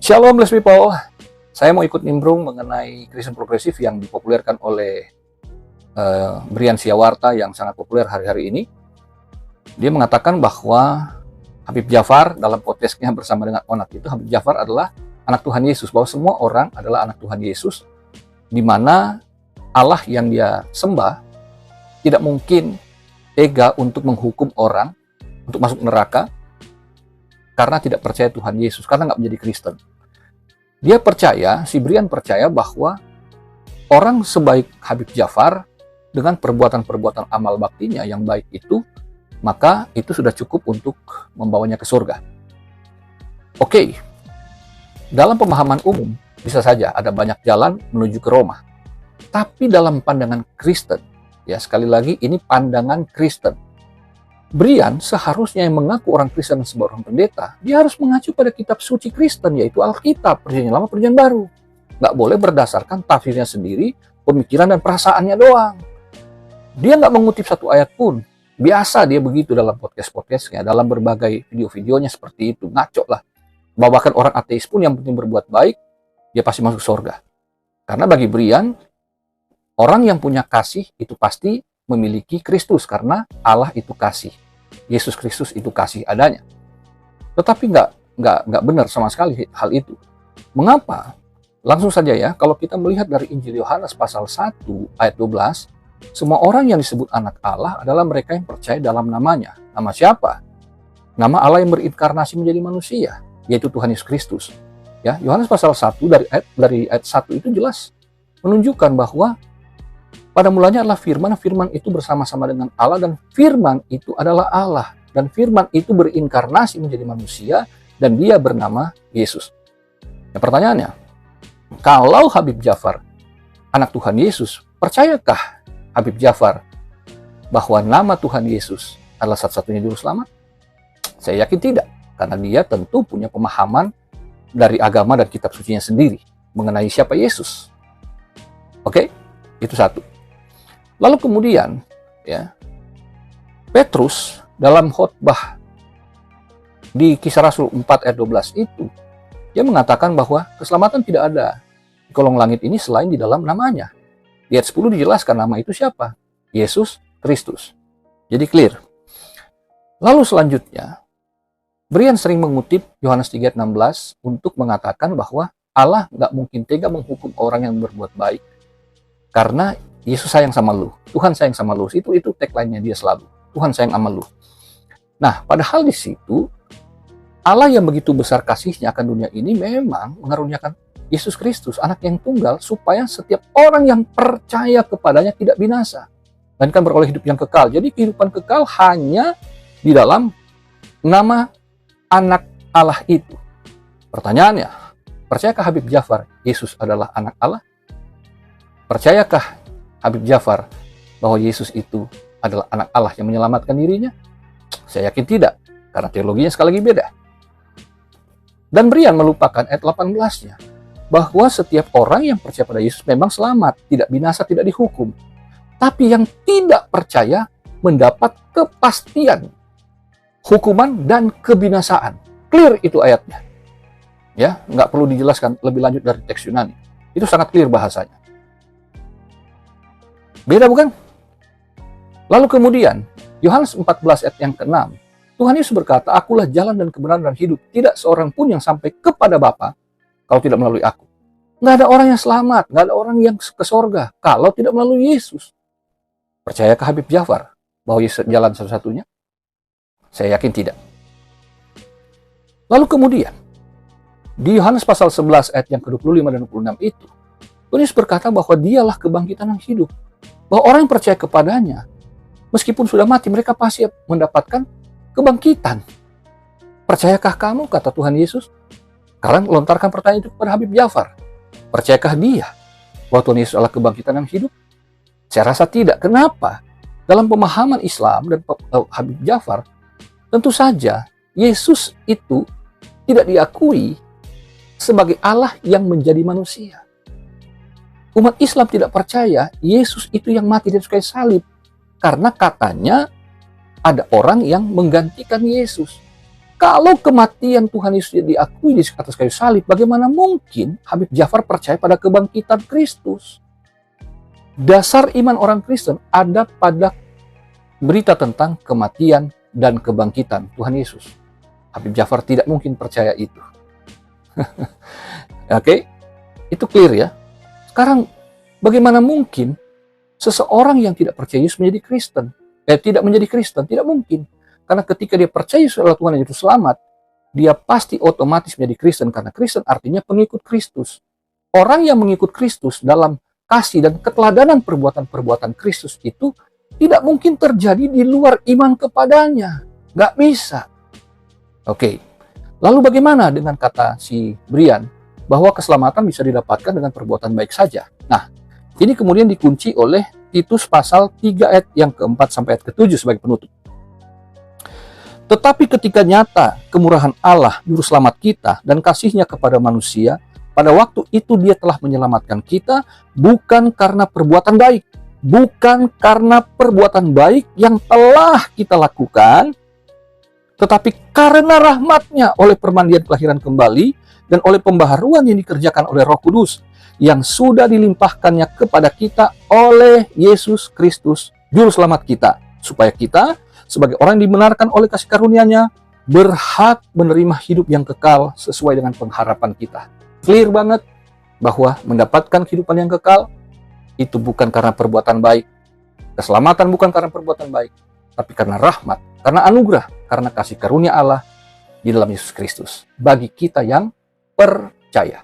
Shalom blessed people, saya mau ikut nimbrung mengenai Kristen progresif yang dipopulerkan oleh Brian Siawarta yang sangat populer hari-hari ini. Dia mengatakan bahwa Habib Djafar dalam podcastnya bersama dengan Onat itu, Habib Djafar adalah anak Tuhan Yesus, bahwa semua orang adalah anak Tuhan Yesus, di mana Allah yang dia sembah tidak mungkin tega untuk menghukum orang untuk masuk neraka karena tidak percaya Tuhan Yesus, karena nggak menjadi Kristen. Dia percaya, si Brian percaya bahwa orang sebaik Habib Djafar dengan perbuatan-perbuatan amal baktinya yang baik itu, maka itu sudah cukup untuk membawanya ke surga. Oke, dalam pemahaman umum bisa saja ada banyak jalan menuju ke Roma. Tapi dalam pandangan Kristen, ya sekali lagi ini pandangan Kristen, Brian seharusnya yang mengaku orang Kristen sebagai orang pendeta, dia harus mengacu pada kitab suci Kristen, yaitu Alkitab, Perjanjian Lama, Perjanjian Baru. Nggak boleh berdasarkan tafsirnya sendiri, pemikiran dan perasaannya doang. Dia nggak mengutip satu ayat pun. Biasa dia begitu dalam podcast-podcastnya, dalam berbagai video-videonya seperti itu. Ngaco lah. Bahkan orang ateis pun yang penting berbuat baik, dia pasti masuk surga. Karena bagi Brian, orang yang punya kasih itu pasti memiliki Kristus, karena Allah itu kasih. Yesus Kristus itu kasih adanya. Tetapi nggak benar sama sekali hal itu. Mengapa? Langsung saja ya, kalau kita melihat dari Injil Yohanes pasal 1 ayat 12, semua orang yang disebut anak Allah adalah mereka yang percaya dalam namanya. Nama siapa? Nama Allah yang berinkarnasi menjadi manusia, yaitu Tuhan Yesus Kristus. Ya, Yohanes pasal 1 dari ayat 1 itu jelas menunjukkan bahwa pada mulanya adalah Firman, Firman itu bersama-sama dengan Allah, dan Firman itu adalah Allah. Dan Firman itu berinkarnasi menjadi manusia, dan dia bernama Yesus. Nah, pertanyaannya, kalau Habib Djafar, anak Tuhan Yesus, percayakah Habib Djafar bahwa nama Tuhan Yesus adalah satu-satunya juru selamat? Saya yakin tidak, karena dia tentu punya pemahaman dari agama dan kitab sucinya sendiri mengenai siapa Yesus. Oke, itu satu. Lalu kemudian, ya, Petrus dalam khotbah di Kisah Rasul 4 ayat 12 itu, dia mengatakan bahwa keselamatan tidak ada di kolong langit ini selain di dalam namanya. Di ayat 10 dijelaskan nama itu siapa? Yesus Kristus. Jadi clear. Lalu selanjutnya, Brian sering mengutip Yohanes 3 ayat 16 untuk mengatakan bahwa Allah nggak mungkin tega menghukum orang yang berbuat baik, karena Yesus sayang sama lu, Tuhan sayang sama lu. Itu tagline-nya dia selalu. Tuhan sayang sama lu. Nah, padahal di situ Allah yang begitu besar kasihnya akan dunia ini memang mengaruniakan Yesus Kristus, anak yang tunggal, supaya setiap orang yang percaya kepadanya tidak binasa, dan kan beroleh hidup yang kekal. Jadi kehidupan kekal hanya di dalam nama anak Allah itu. Pertanyaannya, percayakah Habib Djafar Yesus adalah anak Allah? Percayakah Habib Djafar bahwa Yesus itu adalah anak Allah yang menyelamatkan dirinya? Saya yakin tidak, karena teologinya sekali lagi beda. Dan Brian melupakan ayat 18-nya, bahwa setiap orang yang percaya pada Yesus memang selamat, tidak binasa, tidak dihukum. Tapi yang tidak percaya mendapat kepastian hukuman dan kebinasaan. Clear itu ayatnya. Ya, nggak perlu dijelaskan lebih lanjut dari teks Yunani. Itu sangat clear bahasanya. Beda bukan? Lalu kemudian, Yohanes 14 ayat yang ke-6, Tuhan Yesus berkata, akulah jalan dan kebenaran dan hidup. Tidak seorang pun yang sampai kepada Bapa kalau tidak melalui aku. Nggak ada orang yang selamat, nggak ada orang yang ke sorga kalau tidak melalui Yesus. Percayakah Habib Djafar bahwa Yesus jalan satu-satunya? Saya yakin tidak. Lalu kemudian, di Yohanes pasal 11 ayat yang ke-25 dan 26 itu, Tuhan Yesus berkata bahwa dialah kebangkitan yang hidup. Bahwa orang yang percaya kepadanya, meskipun sudah mati, mereka pasti mendapatkan kebangkitan. Percayakah kamu, kata Tuhan Yesus? Sekarang lontarkan pertanyaan itu kepada Habib Djafar. Percayakah dia bahwa Tuhan Yesus adalah kebangkitan yang hidup? Saya rasa tidak. Kenapa? Dalam pemahaman Islam dan Habib Djafar, tentu saja Yesus itu tidak diakui sebagai Allah yang menjadi manusia. Umat Islam tidak percaya Yesus itu yang mati di kayu salib, karena katanya ada orang yang menggantikan Yesus. Kalau kematian Tuhan Yesus diakui di atas kayu salib, bagaimana mungkin Habib Jafar percaya pada kebangkitan Kristus? Dasar iman orang Kristen ada pada berita tentang kematian dan kebangkitan Tuhan Yesus. Habib Jafar tidak mungkin percaya itu. Oke, itu clear ya. Sekarang, bagaimana mungkin seseorang yang tidak percaya Yesus menjadi Kristen? Tidak menjadi Kristen, tidak mungkin. Karena ketika dia percaya Yesus adalah Tuhan yang Juru Selamat, dia pasti otomatis menjadi Kristen, karena Kristen artinya pengikut Kristus. Orang yang mengikut Kristus dalam kasih dan keteladanan perbuatan-perbuatan Kristus itu tidak mungkin terjadi di luar iman kepadanya. Nggak bisa. Oke. Lalu bagaimana dengan kata si Brian bahwa keselamatan bisa didapatkan dengan perbuatan baik saja? Nah, ini kemudian dikunci oleh Titus pasal 3 ayat yang keempat sampai ayat ke-7 sebagai penutup. Tetapi ketika nyata kemurahan Allah, Juru Selamat kita, dan kasih-Nya kepada manusia, pada waktu itu Dia telah menyelamatkan kita bukan karena perbuatan baik, bukan karena perbuatan baik yang telah kita lakukan, tetapi karena rahmat-Nya oleh permandian kelahiran kembali dan oleh pembaharuan yang dikerjakan oleh Roh Kudus yang sudah dilimpahkannya kepada kita oleh Yesus Kristus, Juru Selamat kita, supaya kita sebagai orang yang dibenarkan oleh kasih karunia-Nya berhak menerima hidup yang kekal sesuai dengan pengharapan kita. Clear banget bahwa mendapatkan kehidupan yang kekal itu bukan karena perbuatan baik. Keselamatan bukan karena perbuatan baik, tapi karena rahmat, karena anugerah, karena kasih karunia Allah di dalam Yesus Kristus bagi kita yang percaya.